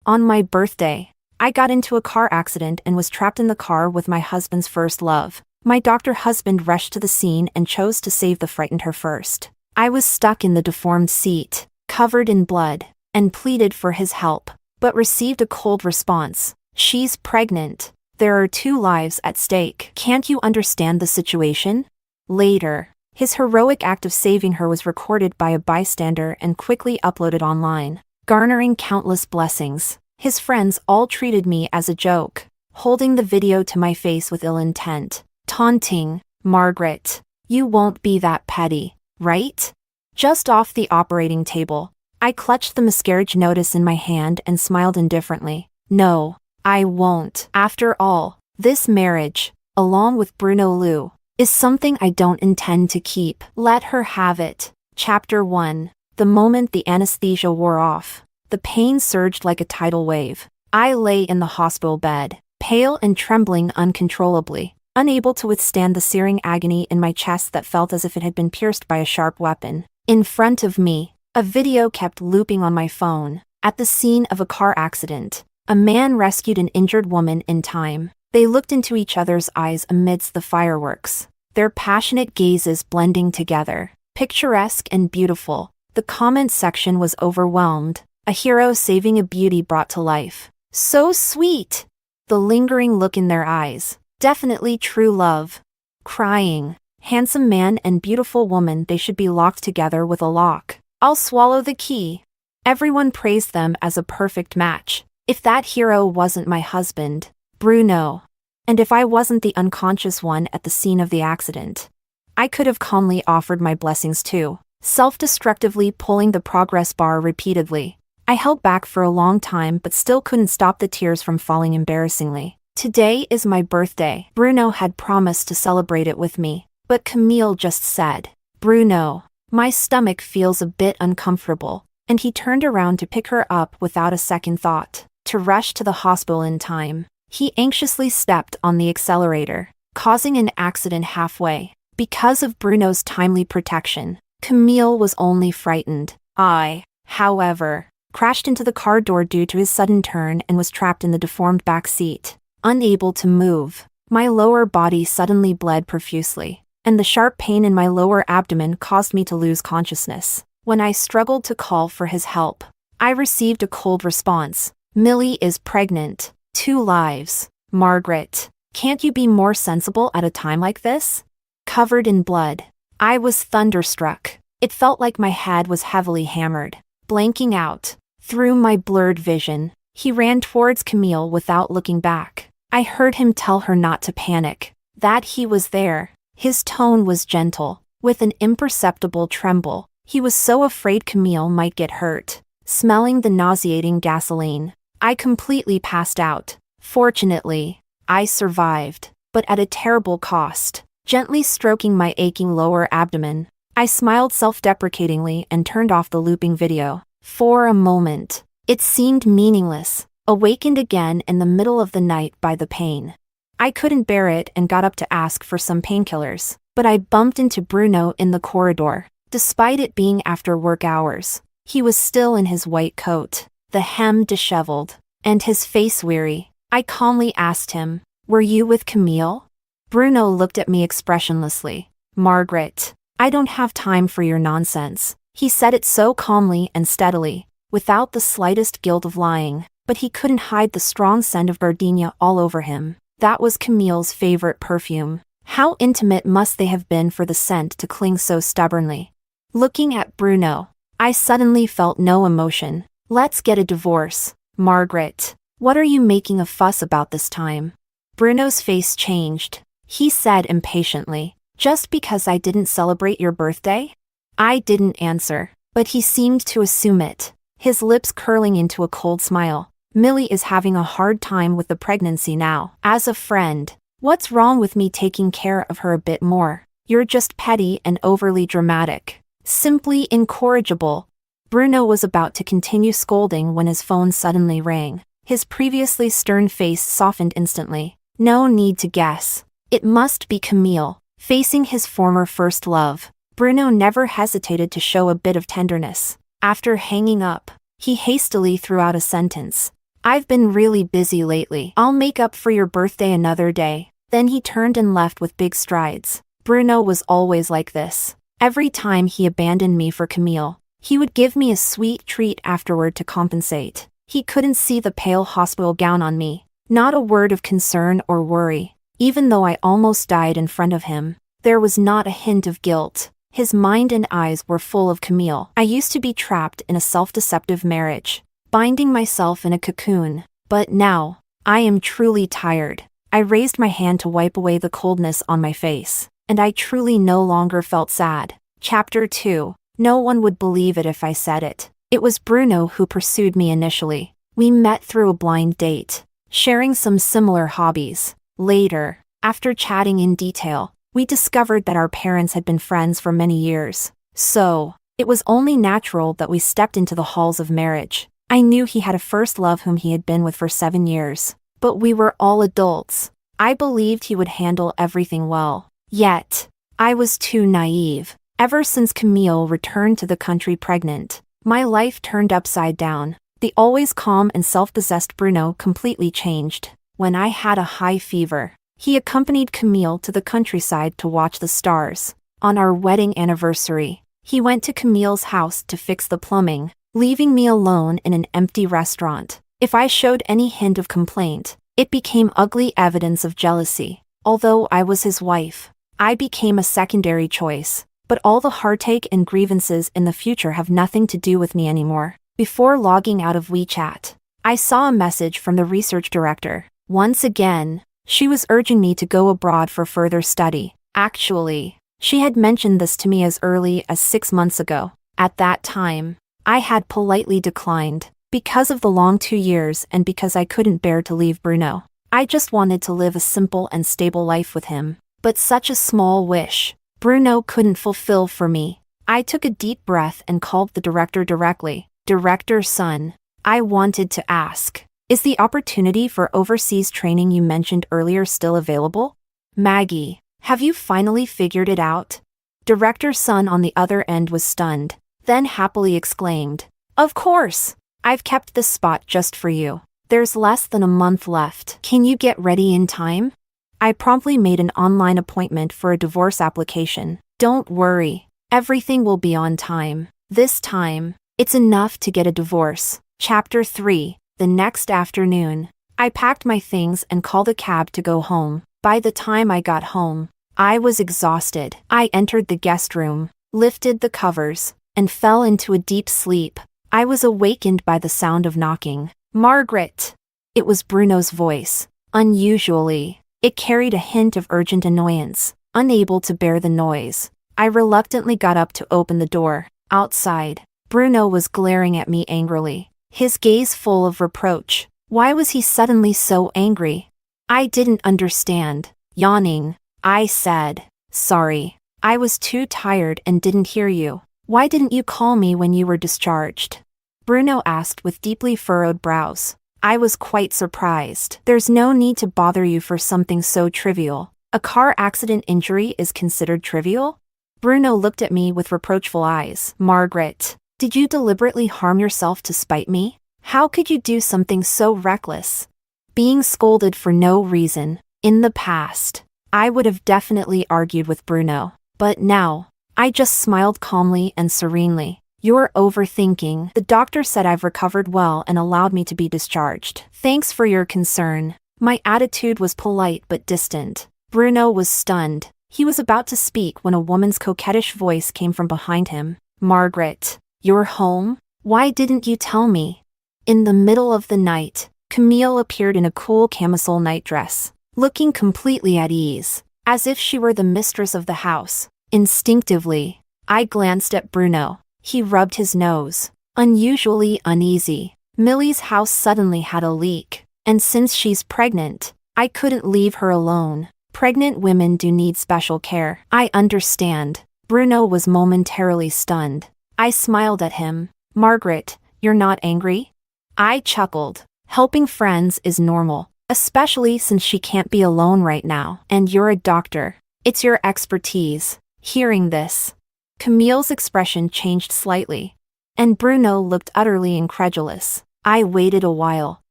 On my birthday, I got into a car accident and was trapped in the car with my husband's first love. My doctor husband rushed to the scene and chose to save the frightened her first. I was stuck in the deformed seat, covered in blood, and pleaded for his help, but received a cold response. She's pregnant. There are 2 lives at stake. Can't you understand the situation? Later, his heroic act of saving her was recorded by a bystander and quickly uploaded online, garnering countless blessings. His friends all treated me as a joke, holding the video to my face with ill intent, taunting, "Margaret, you won't be that petty, right?" Just off the operating table, I clutched the miscarriage notice in my hand and smiled indifferently. No, I won't. After all, this marriage, along with Bruno Liu, is something I don't intend to keep. Let her have it. Chapter 1. The moment the anesthesia wore off, the pain surged like a tidal wave. I lay in the hospital bed, pale and trembling uncontrollably, unable to withstand the searing agony in my chest that felt as if it had been pierced by a sharp weapon. In front of me, a video kept looping on my phone. At the scene of a car accident, a man rescued an injured woman in time. They looked into each other's eyes amidst the fireworks, their passionate gazes blending together. Picturesque and beautiful, the comment section was overwhelmed. A hero saving a beauty brought to life. So sweet! The lingering look in their eyes. Definitely true love. Crying. Handsome man and beautiful woman, they should be locked together with a lock. I'll swallow the key. Everyone praised them as a perfect match. If that hero wasn't my husband, Bruno, and if I wasn't the unconscious one at the scene of the accident, I could have calmly offered my blessings too, self-destructively pulling the progress bar repeatedly. I held back for a long time but still couldn't stop the tears from falling embarrassingly. Today is my birthday. Bruno had promised to celebrate it with me, but Camille just said, "Bruno, my stomach feels a bit uncomfortable," and he turned around to pick her up without a second thought. To rush to the hospital in time, he anxiously stepped on the accelerator, causing an accident halfway. Because of Bruno's timely protection, Camille was only frightened. I, however, crashed into the car door due to his sudden turn and was trapped in the deformed back seat. Unable to move, my lower body suddenly bled profusely, and the sharp pain in my lower abdomen caused me to lose consciousness. When I struggled to call for his help, I received a cold response. "Millie is pregnant. 2 lives. Margaret, can't you be more sensible at a time like this?" Covered in blood, I was thunderstruck. It felt like my head was heavily hammered. Blanking out, through my blurred vision, he ran towards Camille without looking back. I heard him tell her not to panic, that he was there. His tone was gentle, with an imperceptible tremble. He was so afraid Camille might get hurt. Smelling the nauseating gasoline, I completely passed out. Fortunately, I survived, but at a terrible cost. Gently stroking my aching lower abdomen, I smiled self-deprecatingly and turned off the looping video. For a moment, it seemed meaningless, awakened again in the middle of the night by the pain. I couldn't bear it and got up to ask for some painkillers, but I bumped into Bruno in the corridor. Despite it being after work hours, he was still in his white coat, the hem disheveled, and his face weary. I calmly asked him, "Were you with Camille?" Bruno looked at me expressionlessly. "Margaret, I don't have time for your nonsense." He said it so calmly and steadily, without the slightest guilt of lying, but he couldn't hide the strong scent of gardenia all over him. That was Camille's favorite perfume. How intimate must they have been for the scent to cling so stubbornly? Looking at Bruno, I suddenly felt no emotion. "Let's get a divorce, Margaret. What are you making a fuss about this time?" Bruno's face changed. He said impatiently, "Just because I didn't celebrate your birthday?" I didn't answer, but he seemed to assume it, his lips curling into a cold smile. "Millie is having a hard time with the pregnancy now. As a friend, what's wrong with me taking care of her a bit more? You're just petty and overly dramatic. Simply incorrigible." Bruno was about to continue scolding when his phone suddenly rang. His previously stern face softened instantly. No need to guess. It must be Camille. Facing his former first love, Bruno never hesitated to show a bit of tenderness. After hanging up, he hastily threw out a sentence. I've been really busy lately. I'll make up for your birthday another day. Then he turned and left with big strides. Bruno was always like this. Every time he abandoned me for Camille, he would give me a sweet treat afterward to compensate. He couldn't see the pale hospital gown on me. Not a word of concern or worry. Even though I almost died in front of him, there was not a hint of guilt. His mind and eyes were full of Camille. I used to be trapped in a self-deceptive marriage, binding myself in a cocoon. But now, I am truly tired. I raised my hand to wipe away the coldness on my face, and I truly no longer felt sad. Chapter 2. No one would believe it if I said it. It was Bruno who pursued me initially. We met through a blind date, sharing some similar hobbies. Later, after chatting in detail, we discovered that our parents had been friends for many years. So, it was only natural that we stepped into the halls of marriage. I knew he had a first love whom he had been with for 7 years. But we were all adults. I believed he would handle everything well. Yet, I was too naive. Ever since Camille returned to the country pregnant, my life turned upside down. The always calm and self-possessed Bruno completely changed. When I had a high fever, he accompanied Camille to the countryside to watch the stars. On our wedding anniversary, he went to Camille's house to fix the plumbing, leaving me alone in an empty restaurant. If I showed any hint of complaint, it became ugly evidence of jealousy. Although I was his wife, I became a secondary choice. But all the heartache and grievances in the future have nothing to do with me anymore. Before logging out of WeChat, I saw a message from the research director. Once again, she was urging me to go abroad for further study. Actually, she had mentioned this to me as early as 6 months ago. At that time, I had politely declined, because of the long 2 years and because I couldn't bear to leave Bruno. I just wanted to live a simple and stable life with him. But such a small wish, Bruno couldn't fulfill for me. I took a deep breath and called the director directly. Director Sun, I wanted to ask, is the opportunity for overseas training you mentioned earlier still available? Maggie, have you finally figured it out? Director Sun on the other end was stunned, then happily exclaimed, of course! I've kept this spot just for you. There's less than a month left. Can you get ready in time? I promptly made an online appointment for a divorce application. Don't worry, everything will be on time. This time, it's enough to get a divorce. Chapter 3. The next afternoon, I packed my things and called a cab to go home. By the time I got home, I was exhausted. I entered the guest room, lifted the covers, and fell into a deep sleep. I was awakened by the sound of knocking. Margaret! It was Bruno's voice. Unusually, it carried a hint of urgent annoyance. Unable to bear the noise, I reluctantly got up to open the door. Outside, Bruno was glaring at me angrily, his gaze full of reproach. Why was he suddenly so angry? I didn't understand. Yawning, I said, sorry, I was too tired and didn't hear you. Why didn't you call me when you were discharged? Bruno asked with deeply furrowed brows. I was quite surprised. There's no need to bother you for something so trivial. A car accident injury is considered trivial? Bruno looked at me with reproachful eyes. Margaret, did you deliberately harm yourself to spite me? How could you do something so reckless? Being scolded for no reason. In the past, I would have definitely argued with Bruno. But now, I just smiled calmly and serenely. You're overthinking. The doctor said I've recovered well and allowed me to be discharged. Thanks for your concern. My attitude was polite but distant. Bruno was stunned. He was about to speak when a woman's coquettish voice came from behind him. Margaret, you're home? Why didn't you tell me? In the middle of the night, Camille appeared in a cool camisole nightdress, looking completely at ease, as if she were the mistress of the house. Instinctively, I glanced at Bruno. He rubbed his nose, unusually uneasy. Millie's house suddenly had a leak, and since she's pregnant, I couldn't leave her alone. Pregnant women do need special care. I understand. Bruno was momentarily stunned. I smiled at him. Margaret, you're not angry? I chuckled. Helping friends is normal, especially since she can't be alone right now. And you're a doctor. It's your expertise. Hearing this, Camille's expression changed slightly, and Bruno looked utterly incredulous. I waited a while,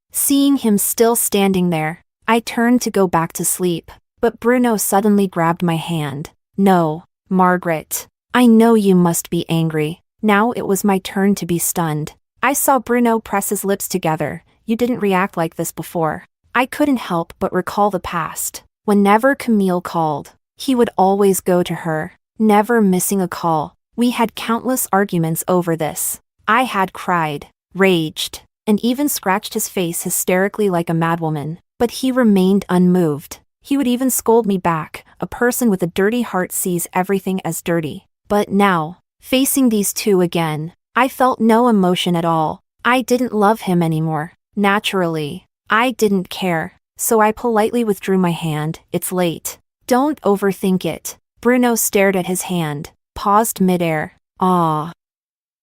Seeing him still standing there, I turned to go back to sleep, but Bruno suddenly grabbed my hand. No, Margaret. I know you must be angry. Now it was my turn to be stunned. I saw Bruno press his lips together. You didn't react like this before. I couldn't help but recall the past. Whenever Camille called, he would always go to her, never missing a call. We had countless arguments over this. I had cried, raged, and even scratched his face hysterically like a madwoman, but he remained unmoved. He would even scold me back. A person with a dirty heart sees everything as dirty. But now, facing these two again, I felt no emotion at all. I didn't love him anymore. Naturally, I didn't care, so I politely withdrew my hand. It's late. Don't overthink it. Bruno stared at his hand, paused midair. Ah.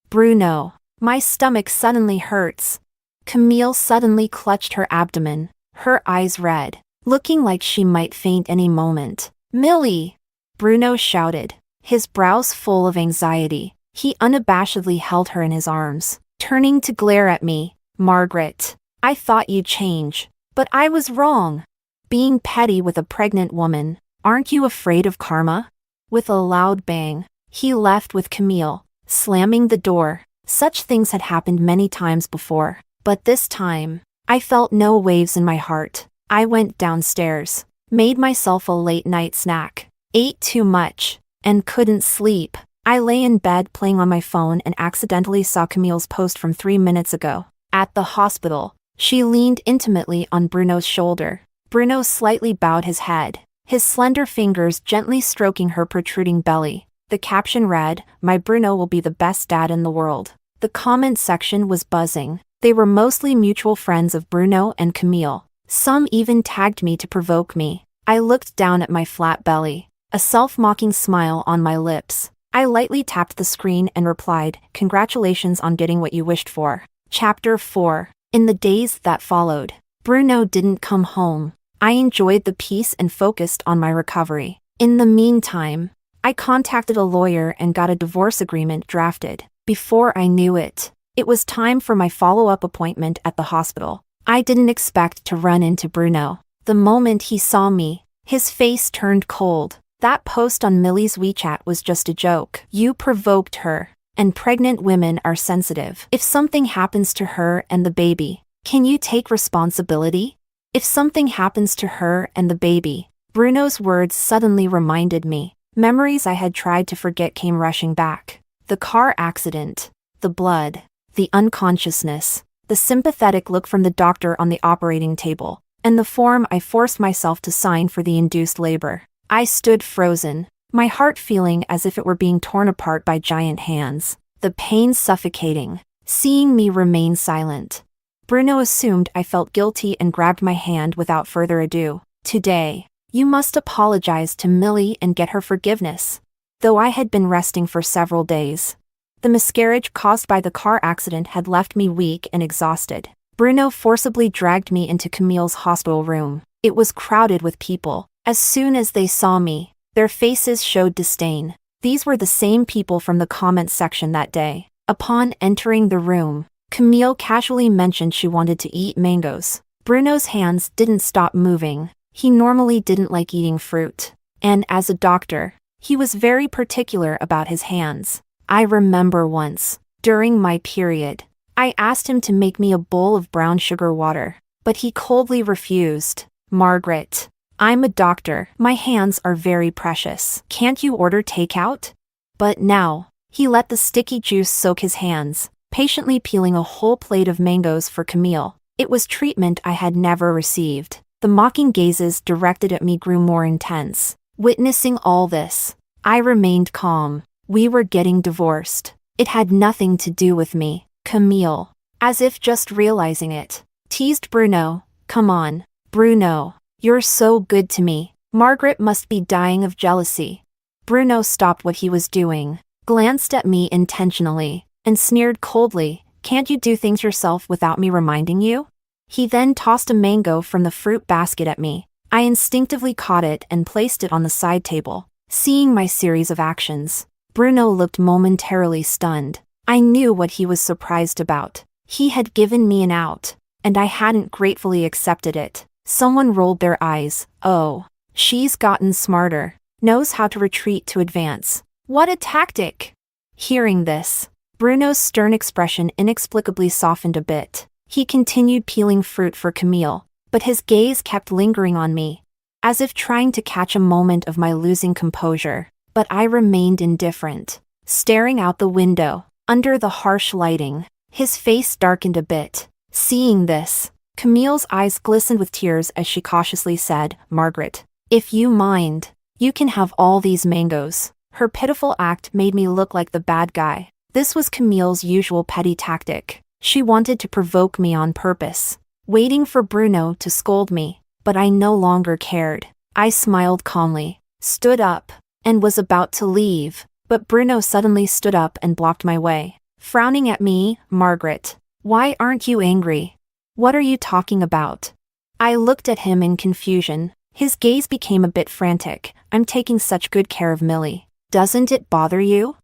Bruno. My stomach suddenly hurts. Camille suddenly clutched her abdomen, her eyes red, looking like she might faint any moment. Millie! Bruno shouted, his brows full of anxiety. He unabashedly held her in his arms, turning to glare at me. Margaret, I thought you'd change, but I was wrong. Being petty with a pregnant woman, aren't you afraid of karma? With a loud bang, he left with Camille, slamming the door. Such things had happened many times before, but this time, I felt no waves in my heart. I went downstairs, made myself a late-night snack, ate too much, and couldn't sleep. I lay in bed playing on my phone and accidentally saw Camille's post from 3 minutes ago. At the hospital, she leaned intimately on Bruno's shoulder. Bruno slightly bowed his head, his slender fingers gently stroking her protruding belly. The caption read, "My Bruno will be the best dad in the world." The comment section was buzzing. They were mostly mutual friends of Bruno and Camille. Some even tagged me to provoke me. I looked down at my flat belly, a self-mocking smile on my lips. I lightly tapped the screen and replied, "Congratulations on getting what you wished for." Chapter 4. In the days that followed, Bruno didn't come home. I enjoyed the peace and focused on my recovery. In the meantime, I contacted a lawyer and got a divorce agreement drafted. Before I knew it, it was time for my follow-up appointment at the hospital. I didn't expect to run into Bruno. The moment he saw me, his face turned cold. That post on Millie's WeChat was just a joke. You provoked her, and pregnant women are sensitive. If something happens to her and the baby, can you take responsibility? If something happens to her and the baby, Bruno's words suddenly reminded me. Memories I had tried to forget came rushing back. The car accident, the blood, the unconsciousness, the sympathetic look from the doctor on the operating table, and the form I forced myself to sign for the induced labor. I stood frozen, my heart feeling as if it were being torn apart by giant hands, the pain suffocating. Seeing me remain silent, Bruno assumed I felt guilty and grabbed my hand without further ado. Today, you must apologize to Millie and get her forgiveness. Though I had been resting for several days, the miscarriage caused by the car accident had left me weak and exhausted. Bruno forcibly dragged me into Camille's hospital room. It was crowded with people. As soon as they saw me, their faces showed disdain. These were the same people from the comments section that day. Upon entering the room, Camille casually mentioned she wanted to eat mangoes. Bruno's hands didn't stop moving. He normally didn't like eating fruit, and as a doctor, he was very particular about his hands. I remember once, during my period, I asked him to make me a bowl of brown sugar water, but he coldly refused. Margaret, I'm a doctor. My hands are very precious. Can't you order takeout? But now, he let the sticky juice soak his hands, patiently peeling a whole plate of mangoes for Camille. It was treatment I had never received. The mocking gazes directed at me grew more intense. Witnessing all this, I remained calm. We were getting divorced. It had nothing to do with me. Camille, as if just realizing it, teased Bruno. Come on, Bruno, you're so good to me. Margaret must be dying of jealousy. Bruno stopped what he was doing, glanced at me intentionally, and sneered coldly. Can't you do things yourself without me reminding you? He then tossed a mango from the fruit basket at me. I instinctively caught it and placed it on the side table. Seeing my series of actions, Bruno looked momentarily stunned. I knew what he was surprised about. He had given me an out, and I hadn't gratefully accepted it. Someone rolled their eyes. Oh, she's gotten smarter. Knows how to retreat to advance. What a tactic! Hearing this, Bruno's stern expression inexplicably softened a bit. He continued peeling fruit for Camille, but his gaze kept lingering on me, as if trying to catch a moment of my losing composure. But I remained indifferent, staring out the window. Under the harsh lighting, his face darkened a bit. Seeing this, Camille's eyes glistened with tears as she cautiously said, "Margaret, if you mind, you can have all these mangoes." Her pitiful act made me look like the bad guy. This was Camille's usual petty tactic. She wanted to provoke me on purpose, waiting for Bruno to scold me, but I no longer cared. I smiled calmly, stood up, and was about to leave, but Bruno suddenly stood up and blocked my way. Frowning at me, "Margaret, why aren't you angry? What are you talking about?" I looked at him in confusion. His gaze became a bit frantic. "I'm taking such good care of Millie. Doesn't it bother you?"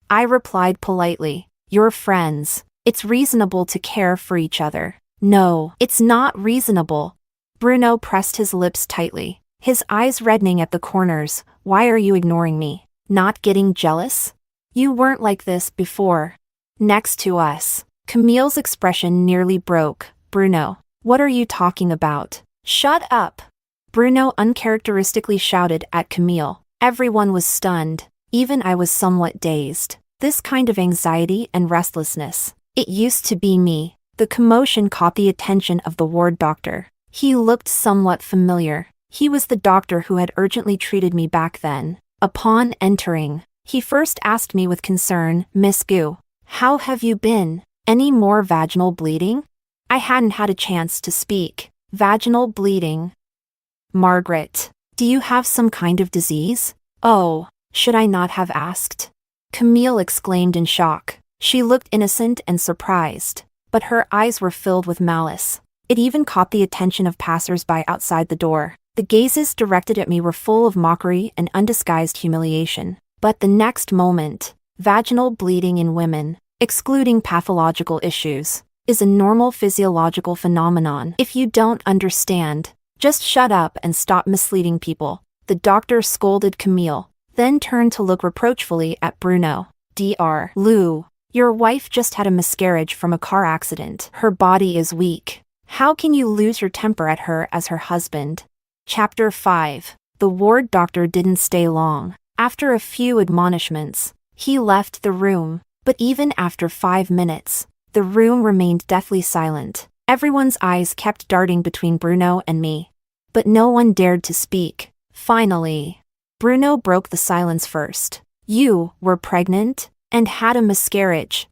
I replied politely, "You're friends. It's reasonable to care for each other." "No, it's not reasonable." Bruno pressed his lips tightly, his eyes reddening at the corners. "Why are you ignoring me? Not getting jealous? You weren't like this before." Next to us, Camille's expression nearly broke. "Bruno, what are you talking about? Shut up!" Bruno uncharacteristically shouted at Camille. Everyone was stunned. Even I was somewhat dazed. This kind of anxiety and restlessness. It used to be me. The commotion caught the attention of the ward doctor. He looked somewhat familiar. He was the doctor who had urgently treated me back then. Upon entering, he first asked me with concern, "Miss Gu, how have you been? Any more vaginal bleeding?" I hadn't had a chance to speak. Vaginal bleeding. "Margaret, do you have some kind of disease?" "Oh, should I not have asked?" Camille exclaimed in shock. She looked innocent and surprised, but her eyes were filled with malice. It even caught the attention of passers-by outside the door. The gazes directed at me were full of mockery and undisguised humiliation. But the next moment, vaginal bleeding in women, excluding pathological issues, is a normal physiological phenomenon. If you don't understand, just shut up and stop misleading people. The doctor scolded Camille, then turned to look reproachfully at Bruno. "Dr. Lou, your wife just had a miscarriage from a car accident. Her body is weak. How can you lose your temper at her as her husband?" Chapter 5. The ward doctor didn't stay long. After a few admonishments, he left the room. But even after 5 minutes, the room remained deathly silent. Everyone's eyes kept darting between Bruno and me, but no one dared to speak. Finally, Bruno broke the silence first. "You were pregnant and had a miscarriage.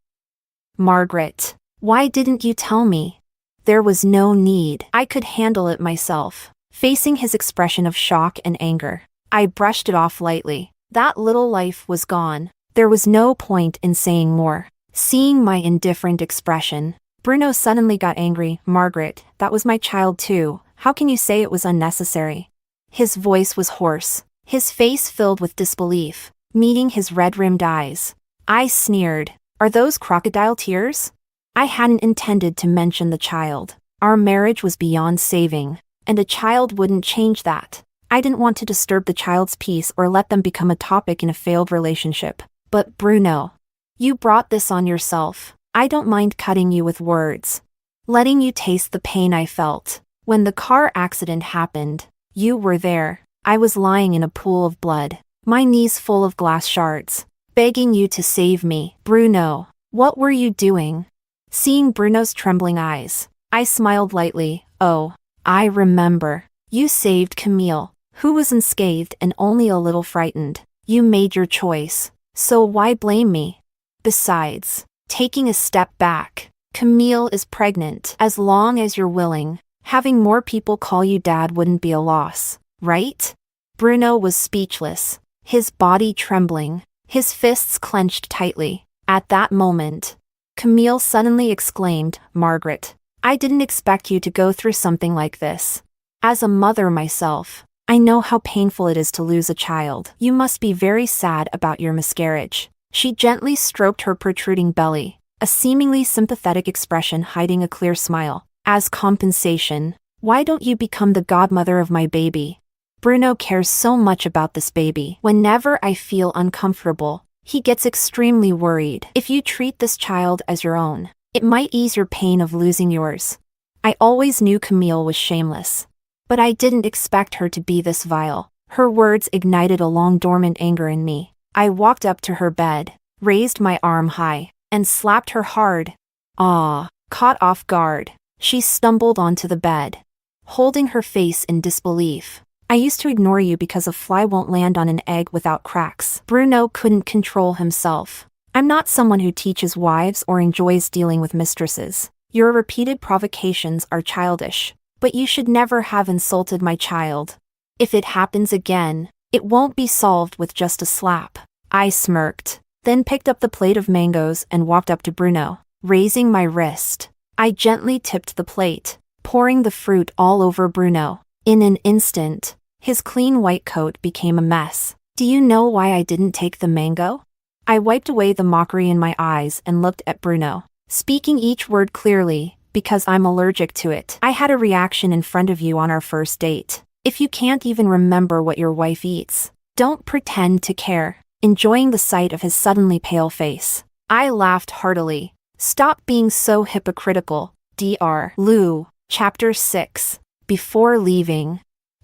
Margaret, why didn't you tell me?" "There was no need. I could handle it myself." Facing his expression of shock and anger, I brushed it off lightly. That little life was gone. There was no point in saying more. Seeing my indifferent expression, Bruno suddenly got angry. "Margaret, that was my child too. How can you say it was unnecessary?" His voice was hoarse, his face filled with disbelief, meeting his red-rimmed eyes. I sneered. "Are those crocodile tears?" I hadn't intended to mention the child. Our marriage was beyond saving, and a child wouldn't change that. I didn't want to disturb the child's peace or let them become a topic in a failed relationship. "But Bruno, you brought this on yourself. I don't mind cutting you with words, letting you taste the pain I felt. When the car accident happened, you were there. I was lying in a pool of blood, my knees full of glass shards, begging you to save me." "Bruno, what were you doing?" Seeing Bruno's trembling eyes, I smiled lightly. "Oh, I remember. You saved Camille, who was unscathed and only a little frightened. You made your choice, so why blame me? Besides, taking a step back, Camille is pregnant. As long as you're willing, having more people call you dad wouldn't be a loss, right?" Bruno was speechless, his body trembling, his fists clenched tightly. At that moment, Camille suddenly exclaimed, "Margaret, I didn't expect you to go through something like this. As a mother myself, I know how painful it is to lose a child. You must be very sad about your miscarriage." She gently stroked her protruding belly, a seemingly sympathetic expression hiding a clear smile. As compensation, why don't you become the godmother of my baby? Bruno cares so much about this baby. Whenever I feel uncomfortable, he gets extremely worried. If you treat this child as your own, it might ease your pain of losing yours. I always knew Camille was shameless, but I didn't expect her to be this vile. Her words ignited a long-dormant anger in me. I walked up to her bed, raised my arm high, and slapped her hard. Caught off guard, she stumbled onto the bed, holding her face in disbelief. I used to ignore you because a fly won't land on an egg without cracks. Bruno couldn't control himself. I'm not someone who teaches wives or enjoys dealing with mistresses. Your repeated provocations are childish, but you should never have insulted my child. If it happens again, it won't be solved with just a slap. I smirked, then picked up the plate of mangoes and walked up to Bruno. Raising my wrist, I gently tipped the plate, pouring the fruit all over Bruno. In an instant, his clean white coat became a mess. Do you know why I didn't take the mango? I wiped away the mockery in my eyes and looked at Bruno, speaking each word clearly, because I'm allergic to it. I had a reaction in front of you on our first date. If you can't even remember what your wife eats, don't pretend to care. Enjoying the sight of his suddenly pale face, I laughed heartily. Stop being so hypocritical, Dr. Lou. Chapter 6. Before leaving,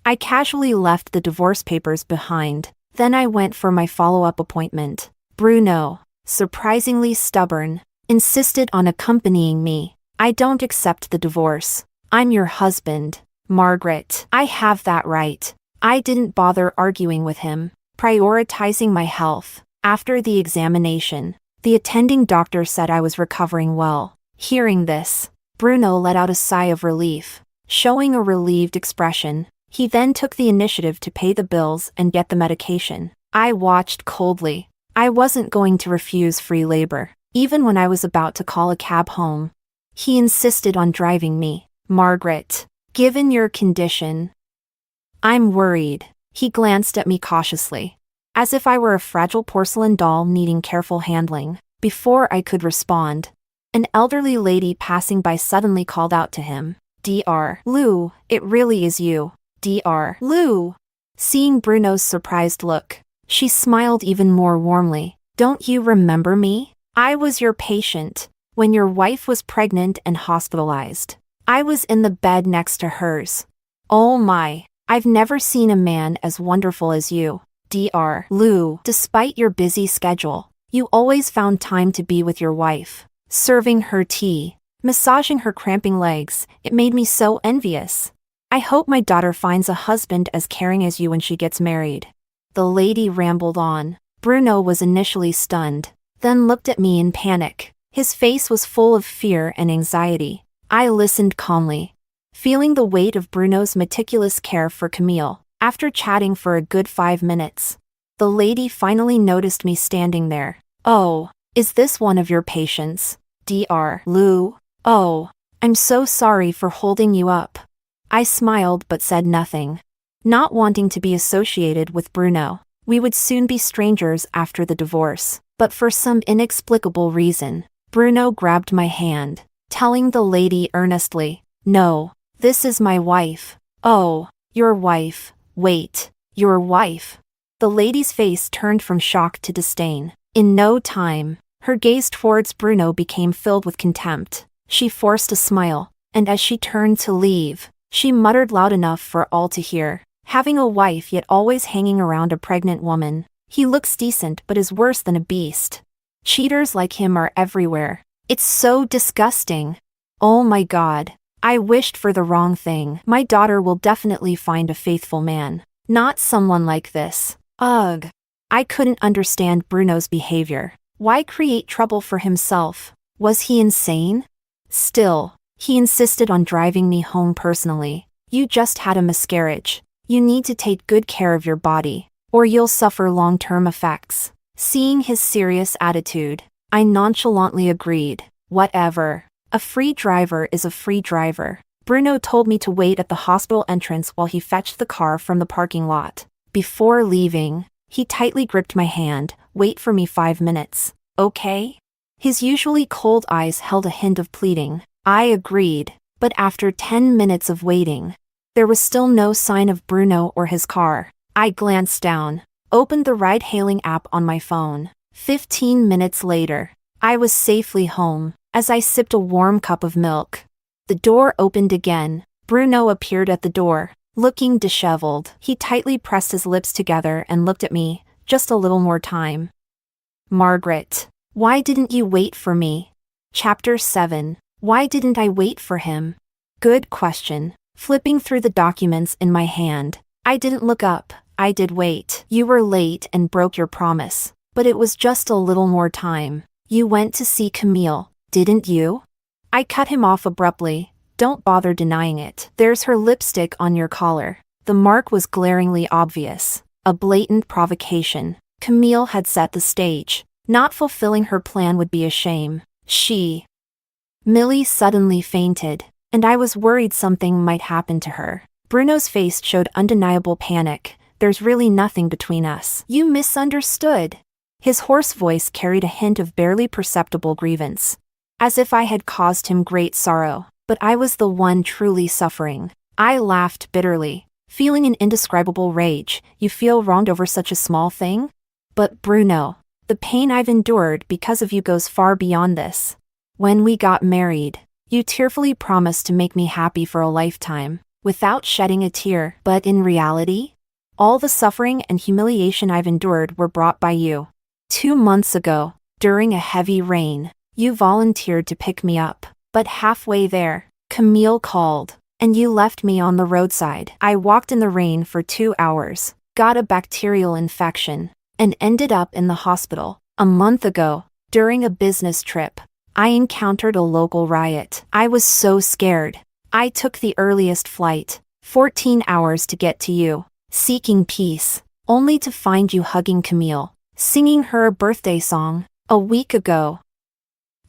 I casually left the divorce papers behind. Then I went for my follow-up appointment. Bruno, surprisingly stubborn, insisted on accompanying me. I don't accept the divorce. I'm your husband, Margaret. I have that right. I didn't bother arguing with him, prioritizing my health. After the examination, the attending doctor said I was recovering well. Hearing this, Bruno let out a sigh of relief, showing a relieved expression. He then took the initiative to pay the bills and get the medication. I watched coldly. I wasn't going to refuse free labor, even when I was about to call a cab home. He insisted on driving me. Margaret, given your condition, I'm worried. He glanced at me cautiously, as if I were a fragile porcelain doll needing careful handling. Before I could respond, an elderly lady passing by suddenly called out to him, Dr. Lou, it really is you. Dr. Lou. Seeing Bruno's surprised look, she smiled even more warmly. Don't you remember me? I was your patient when your wife was pregnant and hospitalized. I was in the bed next to hers. Oh my, I've never seen a man as wonderful as you, Dr. Lou. Despite your busy schedule, you always found time to be with your wife, serving her tea, massaging her cramping legs. It made me so envious. I hope my daughter finds a husband as caring as you when she gets married. The lady rambled on. Bruno was initially stunned, then looked at me in panic. His face was full of fear and anxiety. I listened calmly, feeling the weight of Bruno's meticulous care for Camille. After chatting for a good 5 minutes, the lady finally noticed me standing there. Oh, is this one of your patients, Dr. Lou? Oh, I'm so sorry for holding you up. I smiled but said nothing, not wanting to be associated with Bruno. We would soon be strangers after the divorce, but for some inexplicable reason, Bruno grabbed my hand, telling the lady earnestly, No, this is my wife. Oh, your wife. Wait, your wife. The lady's face turned from shock to disdain. In no time, her gaze towards Bruno became filled with contempt. She forced a smile, and as she turned to leave, she muttered loud enough for all to hear. Having a wife yet always hanging around a pregnant woman. He looks decent but is worse than a beast. Cheaters like him are everywhere. It's so disgusting. Oh my God. I wished for the wrong thing. My daughter will definitely find a faithful man, not someone like this. Ugh. I couldn't understand Bruno's behavior. Why create trouble for himself? Was he insane? Still, he insisted on driving me home personally. You just had a miscarriage. You need to take good care of your body, or you'll suffer long-term effects. Seeing his serious attitude, I nonchalantly agreed. Whatever. A free driver is a free driver. Bruno told me to wait at the hospital entrance while he fetched the car from the parking lot. Before leaving, he tightly gripped my hand. Wait for me 5 minutes, okay? His usually cold eyes held a hint of pleading. I agreed, But after 10 minutes of waiting, there was still no sign of Bruno or his car. I glanced down, opened the ride-hailing app on my phone. 15 minutes later, I was safely home. As I sipped a warm cup of milk, the door opened again. Bruno appeared at the door, looking disheveled. He tightly pressed his lips together and looked at me. Just a little more time. Margaret, why didn't you wait for me? Chapter 7. Why didn't I wait for him? Good question. Flipping through the documents in my hand, I didn't look up. I did wait. You were late and broke your promise, but it was just a little more time. You went to see Camille, didn't you? I cut him off abruptly. Don't bother denying it. There's her lipstick on your collar. The mark was glaringly obvious. A blatant provocation. Camille had set the stage. Not fulfilling her plan would be a shame. Millie suddenly fainted, and I was worried something might happen to her. Bruno's face showed undeniable panic. There's really nothing between us. You misunderstood. His hoarse voice carried a hint of barely perceptible grievance, as if I had caused him great sorrow, but I was the one truly suffering. I laughed bitterly, feeling an indescribable rage. You feel wronged over such a small thing? But Bruno, the pain I've endured because of you goes far beyond this. When we got married, you tearfully promised to make me happy for a lifetime, without shedding a tear. But in reality, all the suffering and humiliation I've endured were brought by you. 2 months ago, during a heavy rain, you volunteered to pick me up, but halfway there, Camille called, and you left me on the roadside. I walked in the rain for 2 hours, got a bacterial infection, and ended up in the hospital. A month ago, during a business trip, I encountered a local riot. I was so scared. I took the earliest flight, 14 hours to get to you, seeking peace, only to find you hugging Camille, singing her a birthday song. A week ago,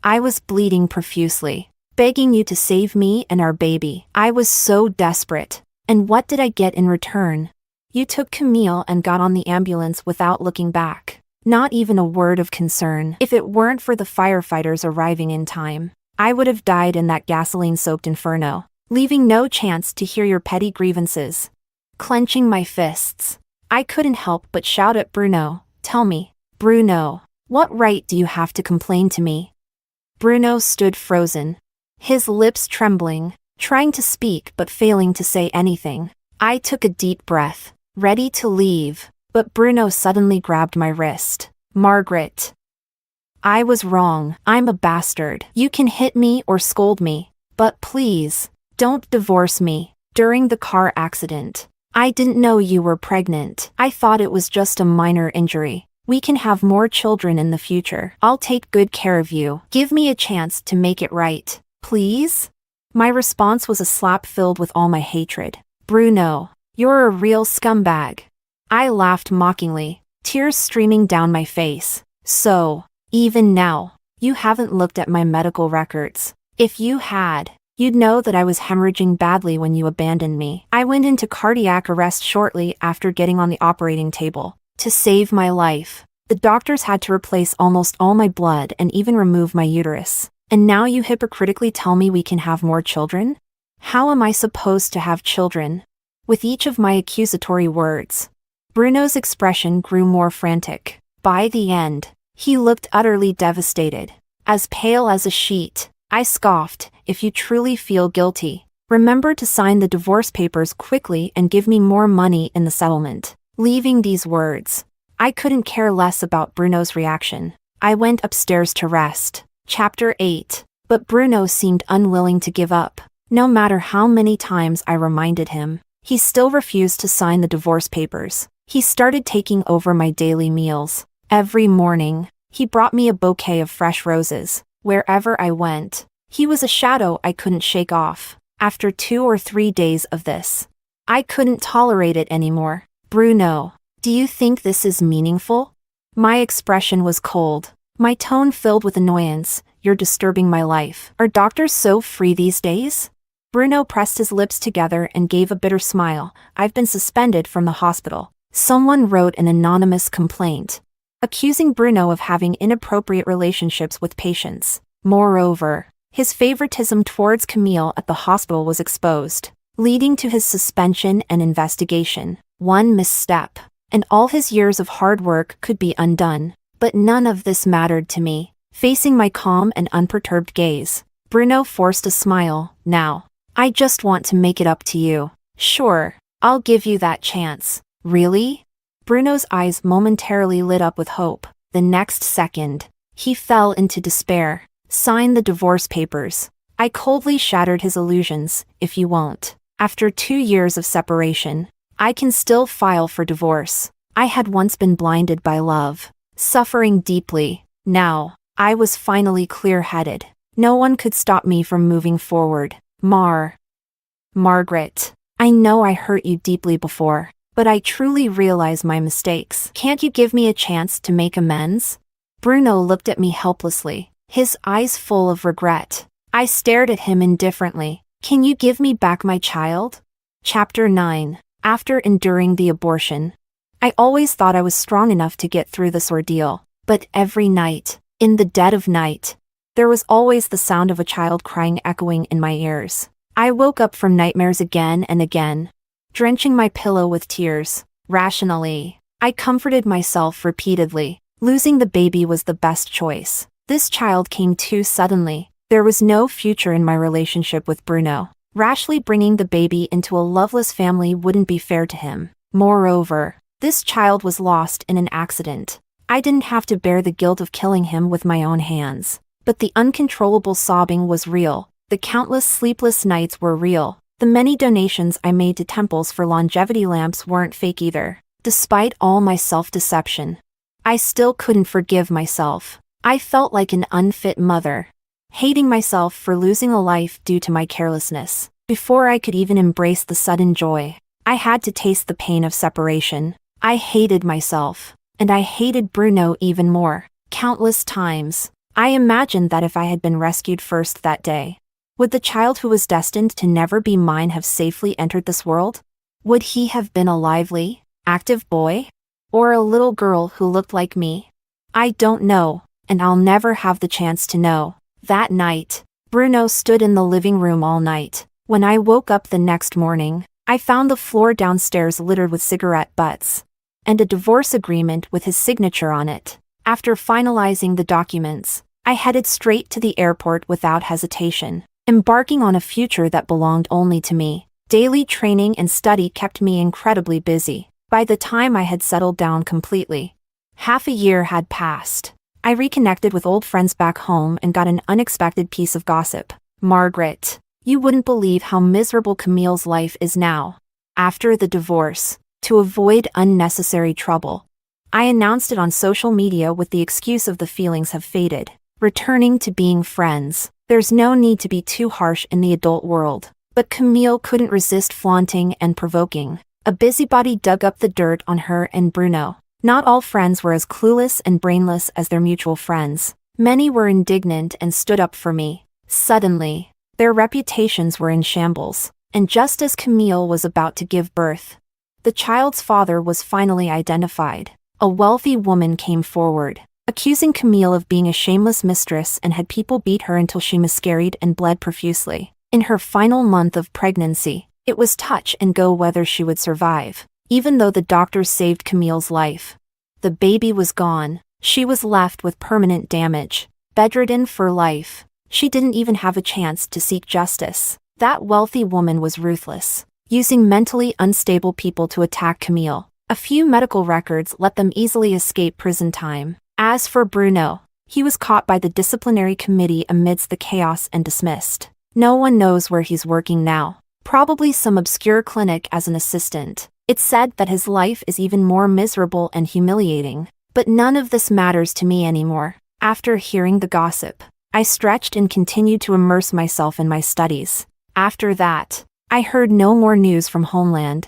I was bleeding profusely, begging you to save me and our baby. I was so desperate. And what did I get in return? You took Camille and got on the ambulance without looking back. Not even a word of concern. If it weren't for the firefighters arriving in time, I would have died in that gasoline-soaked inferno, leaving no chance to hear your petty grievances. Clenching my fists, I couldn't help but shout at Bruno. Tell me, Bruno, what right do you have to complain to me? Bruno stood frozen, his lips trembling, trying to speak but failing to say anything. I took a deep breath, ready to leave, but Bruno suddenly grabbed my wrist. Margaret, I was wrong. I'm a bastard. You can hit me or scold me, but please, don't divorce me. During the car accident, I didn't know you were pregnant. I thought it was just a minor injury. We can have more children in the future. I'll take good care of you. Give me a chance to make it right, please? My response was a slap filled with all my hatred. Bruno, you're a real scumbag. I laughed mockingly, tears streaming down my face. So, even now, you haven't looked at my medical records. If you had, you'd know that I was hemorrhaging badly when you abandoned me. I went into cardiac arrest shortly after getting on the operating table. To save my life, the doctors had to replace almost all my blood and even remove my uterus. And now you hypocritically tell me we can have more children? How am I supposed to have children? With each of my accusatory words, Bruno's expression grew more frantic. By the end, he looked utterly devastated, as pale as a sheet. I scoffed. If you truly feel guilty, remember to sign the divorce papers quickly and give me more money in the settlement. Leaving these words, I couldn't care less about Bruno's reaction. I went upstairs to rest. Chapter 8. But Bruno seemed unwilling to give up. No matter how many times I reminded him, he still refused to sign the divorce papers. He started taking over my daily meals. Every morning, he brought me a bouquet of fresh roses. Wherever I went, he was a shadow I couldn't shake off. After 2 or 3 days of this, I couldn't tolerate it anymore. Bruno, do you think this is meaningful? My expression was cold, my tone filled with annoyance. You're disturbing my life. Are doctors so free these days? Bruno pressed his lips together and gave a bitter smile. I've been suspended from the hospital. Someone wrote an anonymous complaint, accusing Bruno of having inappropriate relationships with patients. Moreover, His favoritism towards Camille at the hospital was exposed, leading to his suspension and investigation. One misstep, and all his years of hard work could be undone. But none of this mattered to me. Facing my calm and unperturbed gaze, Bruno forced a smile. Now, I just want to make it up to you. Sure, I'll give you that chance. Really? Bruno's eyes momentarily lit up with hope. The next second, he fell into despair. Sign the divorce papers. I coldly shattered his illusions. If you won't. After 2 years of separation, I can still file for divorce. I had once been blinded by love, suffering deeply. Now, I was finally clear-headed. No one could stop me from moving forward. Margaret, I know I hurt you deeply before, but I truly realize my mistakes. Can't you give me a chance to make amends? Bruno looked at me helplessly, his eyes full of regret. I stared at him indifferently. Can you give me back my child? Chapter 9. After enduring the abortion, I always thought I was strong enough to get through this ordeal, but every night, in the dead of night, there was always the sound of a child crying echoing in my ears. I woke up from nightmares again and again, drenching my pillow with tears. Rationally, I comforted myself repeatedly. Losing the baby was the best choice. This child came too suddenly. There was no future in my relationship with Bruno. Rashly bringing the baby into a loveless family wouldn't be fair to him. Moreover, this child was lost in an accident. I didn't have to bear the guilt of killing him with my own hands. But the uncontrollable sobbing was real. The countless sleepless nights were real. The many donations I made to temples for longevity lamps weren't fake either. Despite all my self-deception, I still couldn't forgive myself. I felt like an unfit mother, hating myself for losing a life due to my carelessness. Before I could even embrace the sudden joy, I had to taste the pain of separation. I hated myself, and I hated Bruno even more. Countless times, I imagined that if I had been rescued first that day, would the child who was destined to never be mine have safely entered this world? Would he have been a lively, active boy? Or a little girl who looked like me? I don't know, and I'll never have the chance to know. That night, Bruno stood in the living room all night. When I woke up the next morning, I found the floor downstairs littered with cigarette butts, and a divorce agreement with his signature on it. After finalizing the documents, I headed straight to the airport without hesitation, embarking on a future that belonged only to me. Daily training and study kept me incredibly busy. By the time I had settled down completely, half a year had passed. I reconnected with old friends back home and got an unexpected piece of gossip. Margaret, you wouldn't believe how miserable Camille's life is now. After the divorce, to avoid unnecessary trouble, I announced it on social media with the excuse of the feelings have faded. Returning to being friends. There's no need to be too harsh in the adult world. But Camille couldn't resist flaunting and provoking. A busybody dug up the dirt on her and Bruno. Not all friends were as clueless and brainless as their mutual friends. Many were indignant and stood up for me. Suddenly, their reputations were in shambles. And just as Camille was about to give birth, the child's father was finally identified. A wealthy woman came forward, accusing Camille of being a shameless mistress and had people beat her until she miscarried and bled profusely. In her final month of pregnancy, it was touch and go whether she would survive. Even though the doctors saved Camille's life, the baby was gone. She was left with permanent damage, bedridden for life. She didn't even have a chance to seek justice. That wealthy woman was ruthless, using mentally unstable people to attack Camille. A few medical records let them easily escape prison time. As for Bruno, he was caught by the disciplinary committee amidst the chaos and dismissed. No one knows where he's working now. Probably some obscure clinic as an assistant. It's said that his life is even more miserable and humiliating. But none of this matters to me anymore. After hearing the gossip, I stretched and continued to immerse myself in my studies. After that, I heard no more news from homeland.